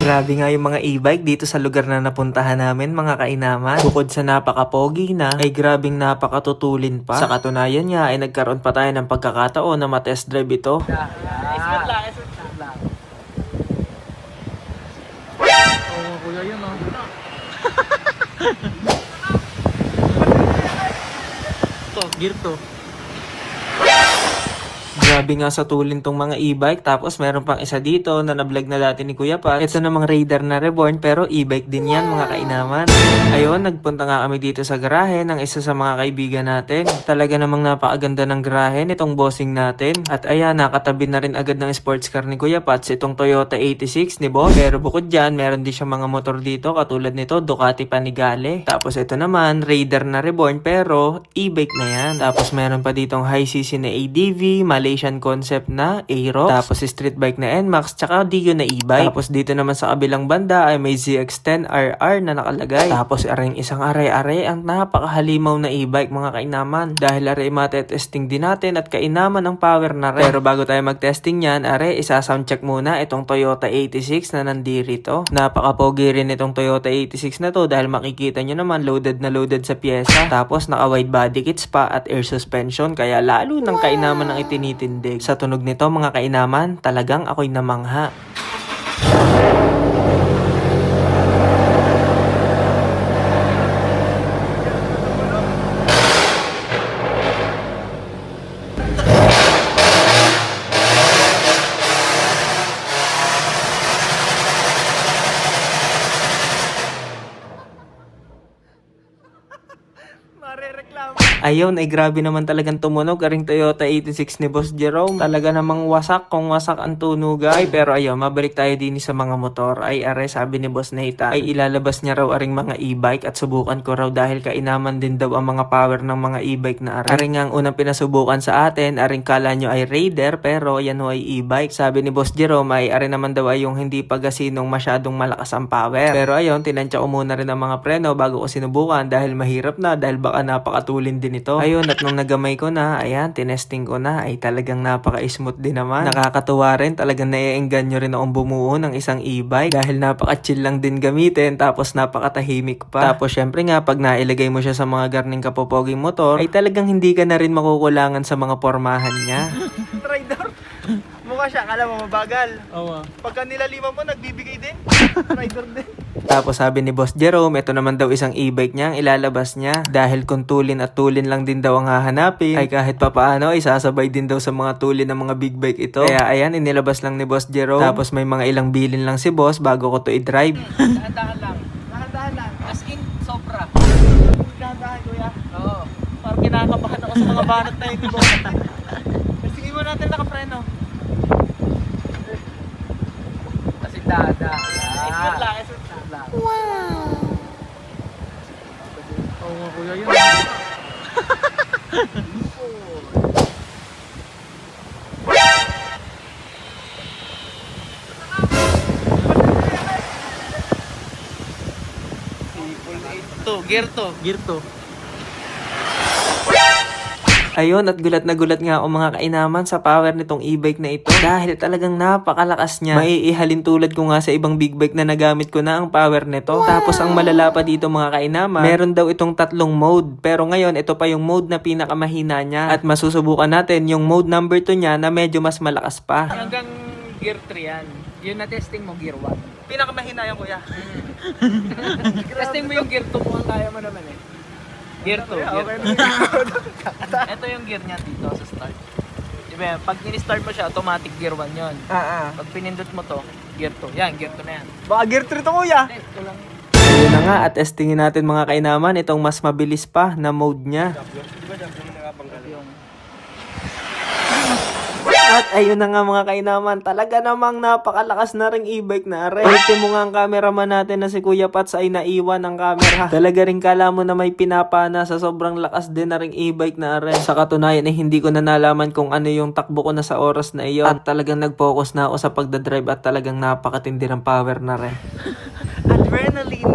Grabe nga yung mga e-bike dito sa lugar na napuntahan namin, mga kainaman. Bukod sa napaka-pogi na, ay grabing napakatutulin pa. Sa katunayan nga ay nagkaroon pa tayo ng pagkakataon na ma-test drive ito. Smooth lang. Oo, kuya yun oh. Gear to. Grabe nga sa tulin tong mga e-bike. Tapos meron pang isa dito na na-vlog na dati ni Kuya Pat. Ito namang Raider na Reborn pero e-bike din yan, mga kainaman. Ayun, nagpunta nga kami dito sa garahe ng isa sa mga kaibigan natin. Talaga namang napakaganda ng garahe nitong bossing natin. At ayan, nakatabi na rin agad ng sports car ni Kuya Pat itong Toyota 86 ni Boss. Pero bukod dyan, meron din siya mga motor dito katulad nito, Ducati Panigale. Tapos ito naman, Raider na Reborn pero e-bike na yan. Tapos meron pa ditong high CC na ADV, Malaysian concept na Aerox, tapos street bike na NMAX, tsaka Dio na e-bike. Tapos dito naman sa kabilang banda ay may ZX-10RR na nakalagay. Tapos aring isang aray-aray ang napakahalimaw na e-bike, mga kainaman. Dahil aray matetesting din natin at kainaman ang power na rin. Pero bago tayo mag-testing yan, aray isa-soundcheck muna itong Toyota 86 na nandirito. Napaka-pogi rin itong Toyota 86 na to dahil makikita nyo naman loaded na loaded sa pyesa. Tapos naka-wide body kits pa at air suspension kaya lalo ng kainaman ang itinitindig. Sa tunog nito, mga kainaman, talagang ako'y namangha. Ayun, ay grabe naman talagang tumunog aring Toyota 86 ni Boss Jerome. Talaga namang wasak kung wasak ang tunugay. Pero ayun, mabalik tayo din sa mga motor. Ay are, sabi ni Boss Nate, ay ilalabas niya raw aring mga e-bike at subukan ko raw dahil kainaman din daw ang mga power ng mga e-bike na are. Aring ang unang pinasubukan sa atin, aring kala nyo ay Raider pero yan ho ay e-bike. Sabi ni Boss Jerome ay are naman daw ay yung hindi pagasinong masyadong malakas ang power. Pero ayun, tinansya ko muna rin ang mga preno bago ko sinubukan dahil mahirap na dahil baka napakatulin din ito. Ayun, at nung nagamay ko na, ayan, tinesting ko na, ay talagang napaka-smooth din naman. Nakakatuwa rin, talagang naiengganyo rin akong bumuo ng isang e-bike dahil napaka-chill lang din gamitin tapos napakatahimik pa. Tapos syempre nga, pag nailagay mo siya sa mga garning kapopoging motor, ay talagang hindi ka na rin makukulangan sa mga pormahan niya. Rider. Mukha siya, akala mo mabagal. Oo. Pagka nilalima mo, nagbibigay din. Rider din. Tapos sabi ni Boss Jerome, ito naman daw isang e-bike niya ang ilalabas niya. Dahil kung tulin at tulin lang din daw ang hahanapin, ay kahit papaano ay sasabay din daw sa mga tulin ng mga big bike ito. Kaya ayan, inilabas lang ni Boss Jerome. Tapos may mga ilang bilin lang si Boss bago ko to i-drive. Dahan-dahan lang. Dahan-dahan lang. As in, sobra. Dahan-dahan, kuya. Oo. Parang kinakabahan ako sa mga banat na yun, diba? Sige mo natin nakapreno. Kasi dada. Smooth lang. Wow. Oo nga, kuya yun. Gear to. Ayun, at gulat na gulat nga ako, mga kainaman, sa power nitong e-bike na ito. Dahil talagang napakalakas niya. Maiihalin tulad ko nga sa ibang big bike na nagamit ko na ang power nito. Wow. Tapos ang malala pa dito, mga kainaman, meron daw itong 3 mode. Pero ngayon, ito pa yung mode na pinakamahina niya. At masusubukan natin yung mode number 2 niya na medyo mas malakas pa. Hanggang gear 3 yan. Yun na testing mo, gear 1. Pinakamahina yan, kuya. Testing mo yung gear 2 kung kaya mo naman eh. Gear 2. Okay. Ito yung gear niya dito sa start. Diba, pag in-start mo siya, automatic gear 1 yun. Pag pinindot mo to, gear 2. Yan, gear 2 na yan. Baka gear 3 to, kuya. Hindi, ito lang. Ayun na nga, at testingin natin, mga kainaman, itong mas mabilis pa na mode niya. At ayun na nga, mga kainaman, talaga namang napakalakas na ring e-bike na are. Ultimo nga ang cameraman natin na si Kuya Pats ay naiwan ang camera. Talaga rin kala mo na may pinapana sa sobrang lakas din na ring e-bike na are. Sa katunayan ay hindi ko na nalaman kung ano yung takbo ko na sa oras na iyon. At talagang nag-focus na ako sa pagdadrive at talagang napakatindi ng power na rin. Adrenaline.